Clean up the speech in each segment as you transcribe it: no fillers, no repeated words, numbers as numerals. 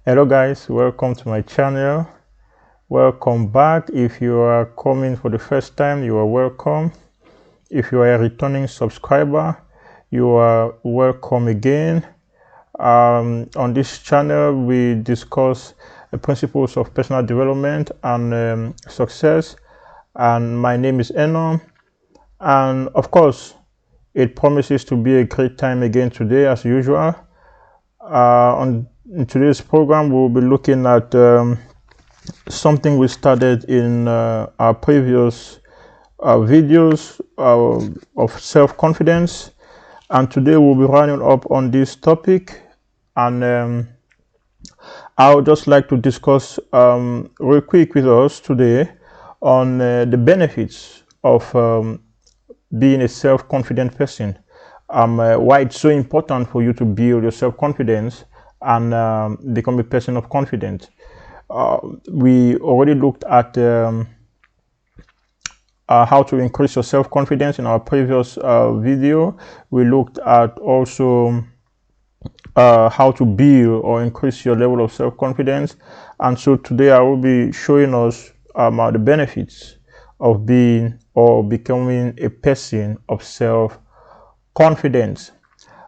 Hello guys, welcome to my channel. Welcome back. If you are coming for the first time, you are welcome. If you are a returning subscriber, you are welcome again. On this channel we discuss the principles of personal development and success, and my name is Enon, and of course it promises to be a great time again today as usual. In today's program, we'll be looking at something we started in our previous videos of self-confidence, and today we'll be running up on this topic. And I would just like to discuss real quick with us today on the benefits of being a self-confident person. Why it's so important for you to build your self-confidence and become a person of confidence. We already looked at how to increase your self-confidence in our previous video. We looked at also how to build or increase your level of self-confidence, and so today I will be showing us the benefits of being or becoming a person of self-confidence.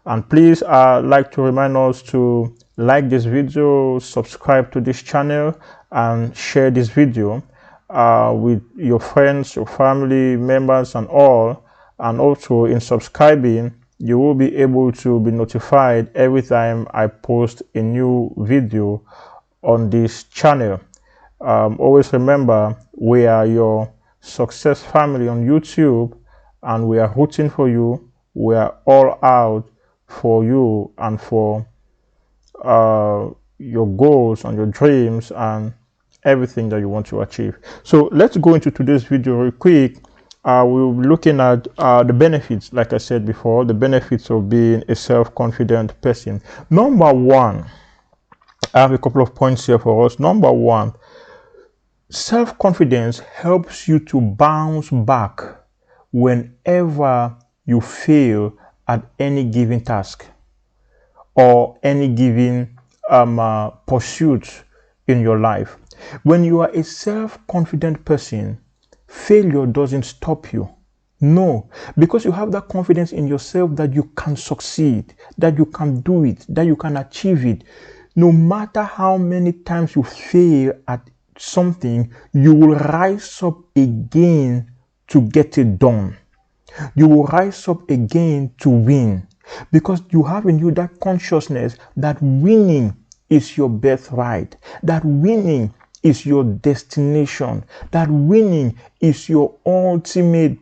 And please, I'd like to remind us to like this video, subscribe to this channel, and share this video with your friends, your family members, and all. And also, in subscribing, you will be able to be notified every time I post a new video on this channel. Always remember, we are your success family on YouTube, and we are rooting for you. We are all out for you and for your goals and your dreams and everything that you want to achieve. So let's go into today's video real quick. We'll be looking at the benefits, like I said before, the benefits of being a self-confident person. Number one, I have a couple of points here for us. Number one, self-confidence helps you to bounce back whenever you fail at any given task or any given pursuit in your life. When you are a self-confident person, failure doesn't stop you. No, because you have that confidence in yourself that you can succeed, that you can do it, that you can achieve it. No matter how many times you fail at something, you will rise up again to get it done. You will rise up again to win, because you have in you that consciousness that winning is your birthright, that winning is your destination, that winning is your ultimate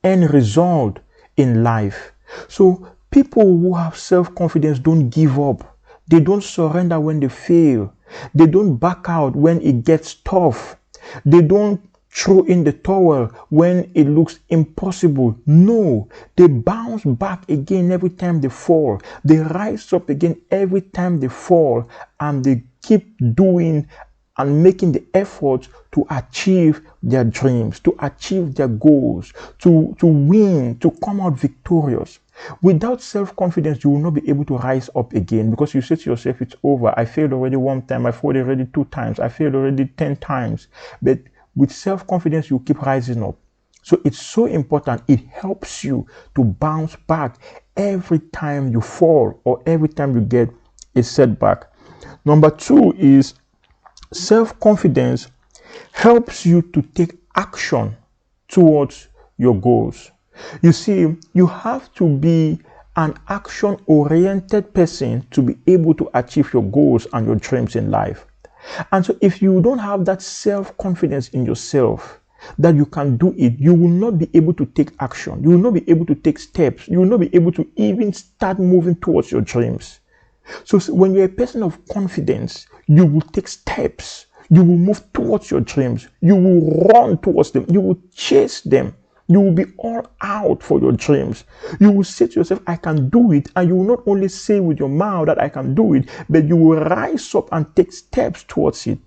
end result in life. So people who have self-confidence don't give up. They don't surrender when they fail. They don't back out when it gets tough. They don't throw in the towel when it looks impossible. No, they bounce back again every time they fall. They rise up again every time they fall, and they keep doing and making the effort to achieve their dreams, to achieve their goals, to win, to come out victorious. Without self-confidence, you will not be able to rise up again, because you say to yourself, it's over. I failed already one time. I failed already 2 times. I failed already 10 times. But with self-confidence, you keep rising up. So it's so important. It helps you to bounce back every time you fall or every time you get a setback. Number 2 is self-confidence helps you to take action towards your goals. You see, you have to be an action-oriented person to be able to achieve your goals and your dreams in life. And so if you don't have that self-confidence in yourself that you can do it, you will not be able to take action. You will not be able to take steps. You will not be able to even start moving towards your dreams. So when you're a person of confidence, you will take steps. You will move towards your dreams. You will run towards them. You will chase them. You will be all out for your dreams. You will say to yourself, I can do it. And you will not only say with your mouth that I can do it, but you will rise up and take steps towards it.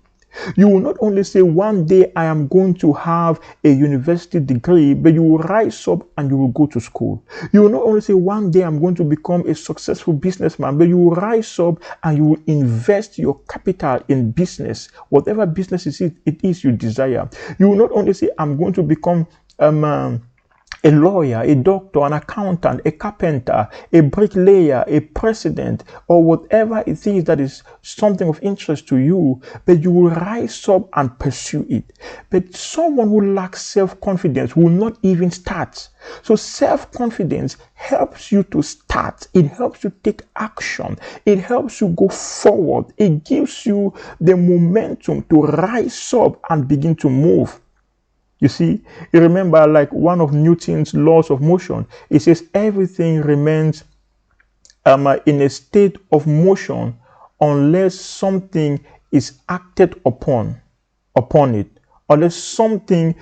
You will not only say, one day I am going to have a university degree, but you will rise up and you will go to school. You will not only say, one day I'm going to become a successful businessman, but you will rise up and you will invest your capital in business, whatever business it is you desire. You will not only say, I'm going to become a lawyer, a doctor, an accountant, a carpenter, a bricklayer, a president, or whatever it is that is something of interest to you, but you will rise up and pursue it. But someone who lacks self-confidence will not even start. So self-confidence helps you to start. It helps you take action. It helps you go forward. It gives you the momentum to rise up and begin to move. You see, you remember like one of Newton's laws of motion. It says everything remains in a state of motion unless something is acted upon it, unless something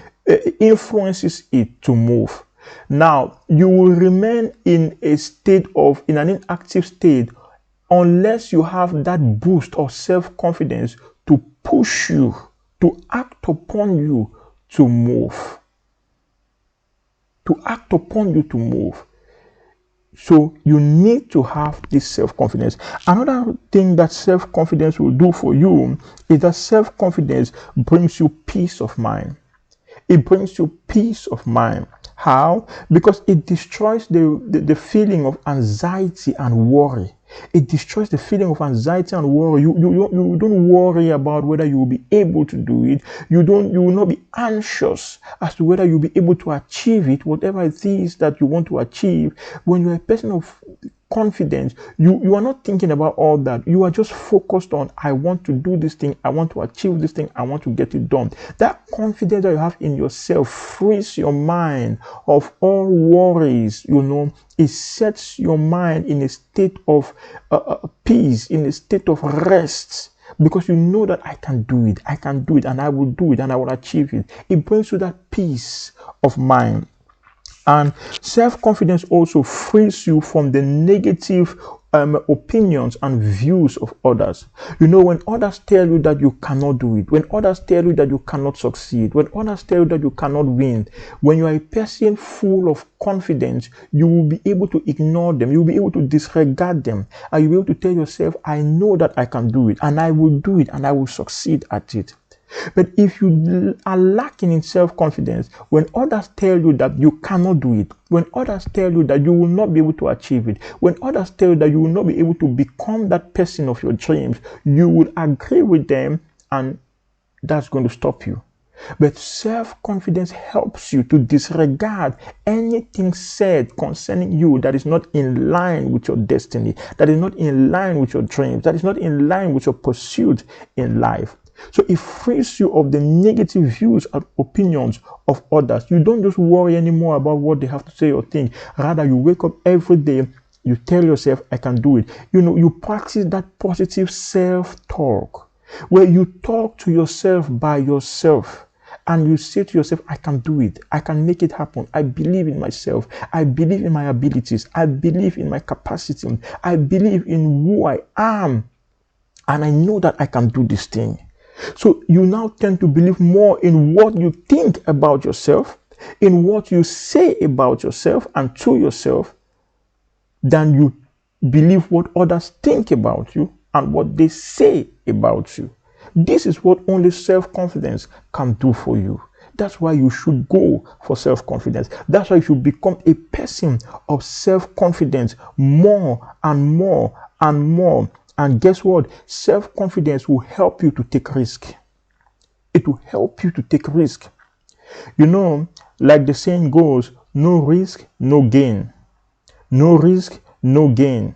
influences it to move. Now, you will remain in an inactive state unless you have that boost of self-confidence to push you, to act upon you, to move. To act upon you to move. So you need to have this self-confidence. Another thing that self-confidence will do for you is that self-confidence brings you peace of mind. It brings you peace of mind. How? Because it destroys the feeling of anxiety and worry. It destroys the feeling of anxiety and worry. You don't worry about whether you will be able to do it. You will not be anxious as to whether you'll be able to achieve it, whatever it is that you want to achieve. When you're a person of confidence, you are not thinking about all that. You are just focused on, I want to do this thing, I want to achieve this thing, I want to get it done. That confidence that you have in yourself frees your mind of all worries. It sets your mind in a state of peace, in a state of rest, because you know that I can do it, and I will do it, and I will achieve it. It brings you that peace of mind. And self-confidence also frees you from the negative opinions and views of others. When others tell you that you cannot do it, when others tell you that you cannot succeed, when others tell you that you cannot win, when you are a person full of confidence, you will be able to ignore them. You will be able to disregard them. And you will be able to tell yourself, I know that I can do it, and I will do it, and I will succeed at it. But if you are lacking in self-confidence, when others tell you that you cannot do it, when others tell you that you will not be able to achieve it, when others tell you that you will not be able to become that person of your dreams, you will agree with them, and that's going to stop you. But self-confidence helps you to disregard anything said concerning you that is not in line with your destiny, that is not in line with your dreams, that is not in line with your pursuit in life. So it frees you of the negative views and opinions of others. You don't just worry anymore about what they have to say or think. Rather, you wake up every day, you tell yourself, I can do it. You practice that positive self-talk, where you talk to yourself by yourself, and you say to yourself, I can do it. I can make it happen. I believe in myself. I believe in my abilities. I believe in my capacity. I believe in who I am. And I know that I can do this thing. So you now tend to believe more in what you think about yourself, in what you say about yourself and to yourself, than you believe what others think about you and what they say about you. This is what only self-confidence can do for you. That's why you should go for self-confidence. That's why you should become a person of self-confidence more and more and more. And guess what? Self-confidence will help you to take risk. It will help you to take risk. Like the saying goes, no risk, no gain. No risk, no gain.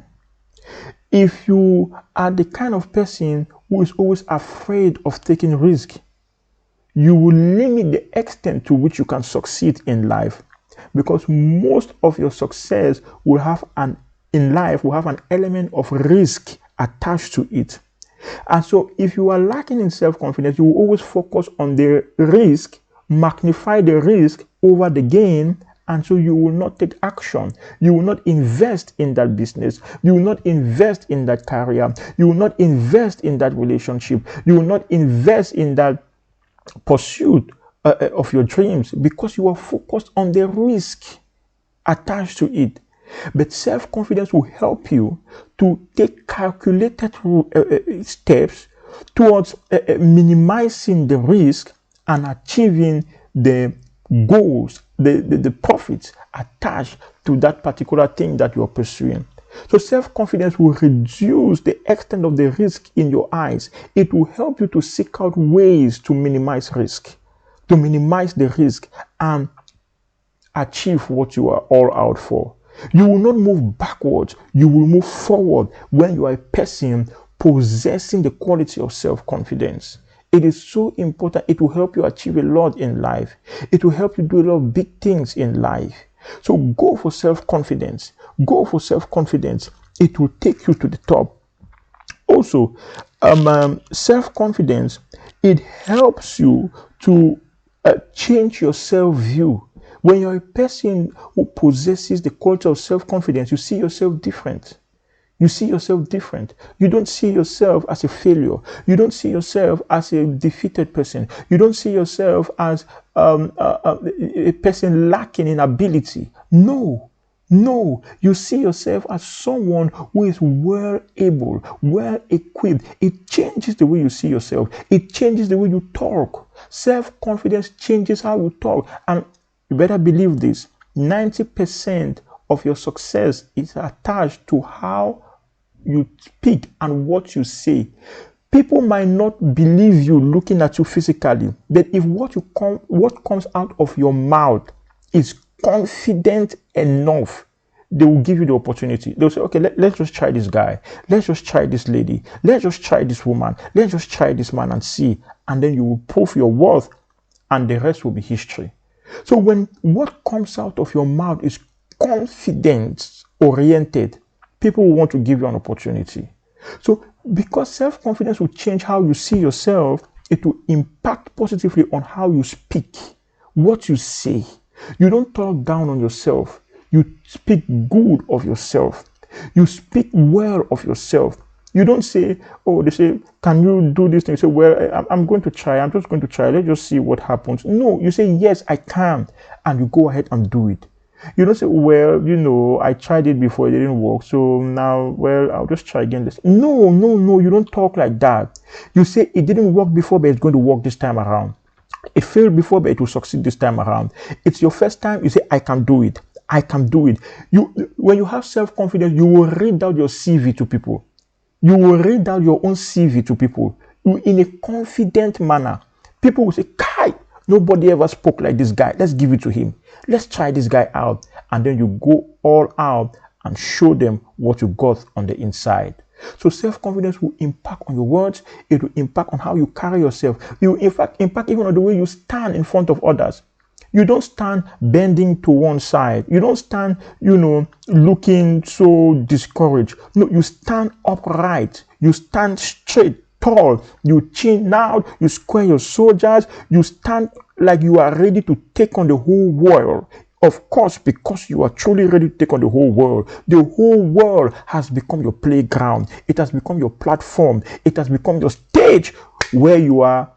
If you are the kind of person who is always afraid of taking risk, you will limit the extent to which you can succeed in life, because most of your success will have an element of risk attached to it. And so if you are lacking in self-confidence, you will always focus on the risk, magnify the risk over the gain, And so you will not take action. You will not invest in that business. You will not invest in that career. You will not invest in that relationship. You will not invest in that pursuit of your dreams because you are focused on the risk attached to it. But self-confidence will help you to take calculated steps towards minimizing the risk and achieving the goals, the profits attached to that particular thing that you are pursuing. So self-confidence will reduce the extent of the risk in your eyes. It will help you to seek out ways to minimize risk, to minimize the risk and achieve what you are all out for. You will not move backwards, you will move forward when you are a person possessing the quality of self-confidence. It is so important. It will help you achieve a lot in life. It will help you do a lot of big things in life. So go for self-confidence. Go for self-confidence. It will take you to the top. Also, self-confidence, it helps you to change your self-view. When you're a person who possesses the quality of self-confidence, you see yourself different. You see yourself different. You don't see yourself as a failure. You don't see yourself as a defeated person. You don't see yourself as a person lacking in ability. No. You see yourself as someone who is well able, well equipped. It changes the way you see yourself. It changes the way you talk. Self-confidence changes how you talk. And you better believe this. 90% of your success is attached to how you speak and what you say. People might not believe you looking at you physically, but if what comes out of your mouth is confident enough, they will give you the opportunity. They'll say, okay, let's just try this guy. Let's just try this lady. Let's just try this woman. Let's just try this man and see. And then you will prove your worth and the rest will be history. So when what comes out of your mouth is confidence oriented, people will want to give you an opportunity. So because self-confidence will change how you see yourself, it will impact positively on how you speak, what you say. You don't talk down on yourself. You speak good of yourself. You speak well of yourself. You don't say, oh, they say, can you do this thing? You say, well, I'm going to try. I'm just going to try. Let's just see what happens. No, you say, yes, I can. And you go ahead and do it. You don't say, well, I tried it before, it didn't work. So now, well, I'll just try again. No, you don't talk like that. You say it didn't work before, but it's going to work this time around. It failed before, but it will succeed this time around. It's your first time, you say, I can do it. I can do it. When you have self-confidence, you will read out your CV to people. You will read out your own CV to people in a confident manner. People will say, Kai, nobody ever spoke like this guy. Let's give it to him. Let's try this guy out. And then you go all out and show them what you got on the inside. So self-confidence will impact on your words. It will impact on how you carry yourself. It will impact even on the way you stand in front of others. You don't stand bending to one side. You don't stand, looking so discouraged. No, you stand upright. You stand straight, tall. You chin out. You square your shoulders. You stand like you are ready to take on the whole world. Of course, because you are truly ready to take on the whole world. The whole world has become your playground. It has become your platform. It has become your stage where you are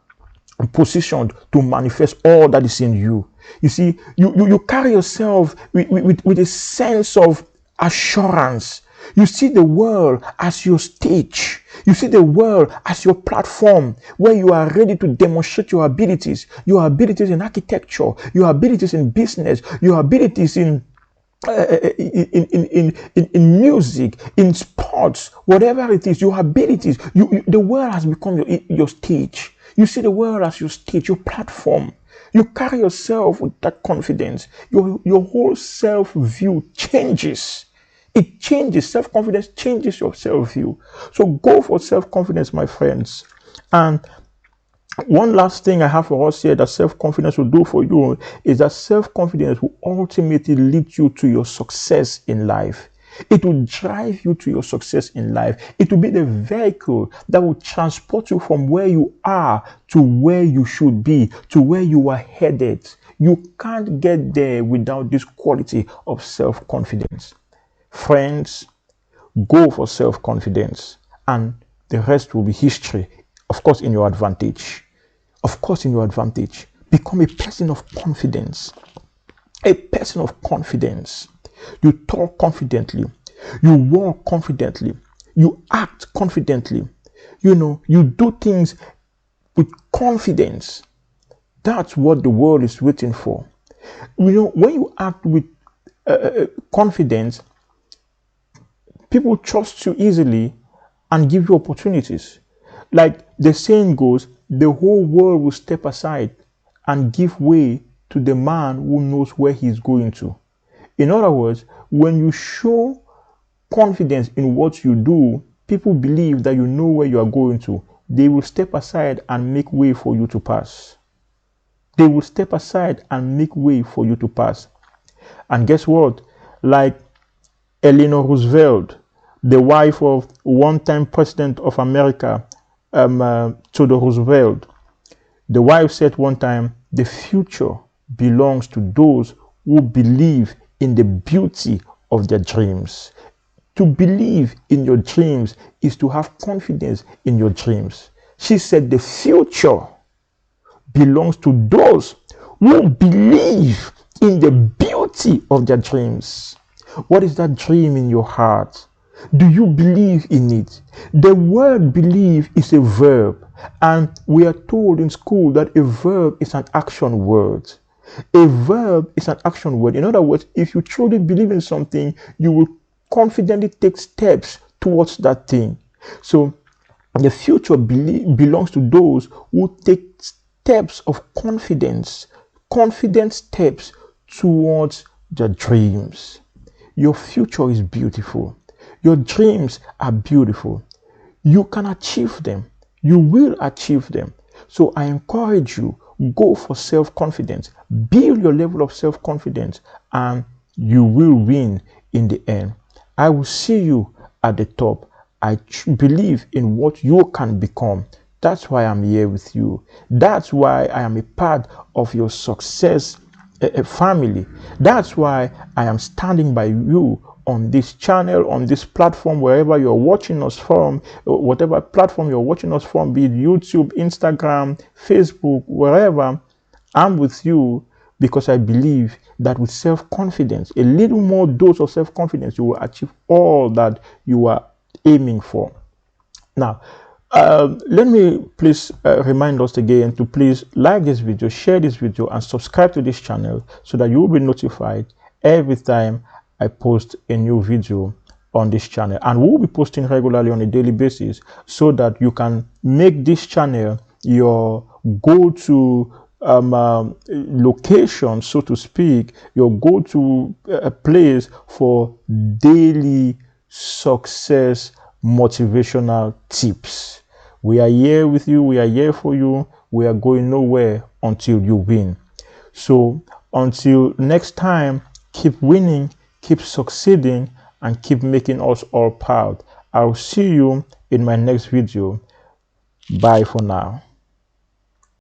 positioned to manifest all that is in you. You see, you carry yourself with a sense of assurance. You see the world as your stage. You see the world as your platform where you are ready to demonstrate your abilities in architecture, your abilities in business, your abilities in music, in sports, whatever it is, your abilities. The world has become your stage. You see the world as your stage, your platform. You carry yourself with that confidence. Your whole self-view changes. It changes. Self-confidence changes your self-view. So go for self-confidence, my friends. And one last thing I have for us here that self-confidence will do for you is that self-confidence will ultimately lead you to your success in life. It will drive you to your success in life. It will be the vehicle that will transport you from where you are to where you should be, to where you are headed. You can't get there without this quality of self-confidence. Friends, go for self-confidence, and the rest will be history. Of course, in your advantage. Of course, in your advantage. Become a person of confidence. A person of confidence. You talk confidently. You walk confidently. You act confidently. You do things with confidence. That's what the world is waiting for. When you act with confidence, people trust you easily and give you opportunities. Like the saying goes, the whole world will step aside and give way to the man who knows where he's going to. In other words, when you show confidence in what you do, people believe that you know where you are going to. They will step aside and make way for you to pass. They will step aside and make way for you to pass. And guess what? Like Eleanor Roosevelt, the wife of one-time president of America, Theodore Roosevelt, the wife said one time, the future belongs to those who believe in the beauty of their dreams. To believe in your dreams is to have confidence in your dreams. She said the future belongs to those who believe in the beauty of their dreams. What is that dream in your heart? Do you believe in it? The word believe is a verb, and we are told in school that a verb is an action word. A verb is an action word. In other words, if you truly believe in something, you will confidently take steps towards that thing. So the future belongs to those who take steps of confidence, confident steps towards their dreams. Your future is beautiful. Your dreams are beautiful. You can achieve them. You will achieve them. So I encourage you, go for self-confidence. Build your level of self-confidence, and you will win in the end. I will see you at the top. I believe in what you can become. That's why I'm here with you. That's why I am a part of your success family. That's why I am standing by you on this channel, on this platform, wherever you're watching us from, whatever platform you're watching us from, be it YouTube, Instagram, Facebook, wherever. I'm with you because I believe that with self-confidence, a little more dose of self-confidence, you will achieve all that you are aiming for. Now, let me please remind us again to please like this video, share this video, and subscribe to this channel so that you will be notified every time I post a new video on this channel. And we'll be posting regularly on a daily basis so that you can make this channel your go-to location, so to speak, your go-to place for daily success motivational tips. We are here with you. We are here for you. We are going nowhere until you win. So until next time, keep winning, keep succeeding, and keep making us all proud. I'll see you in my next video. Bye for now.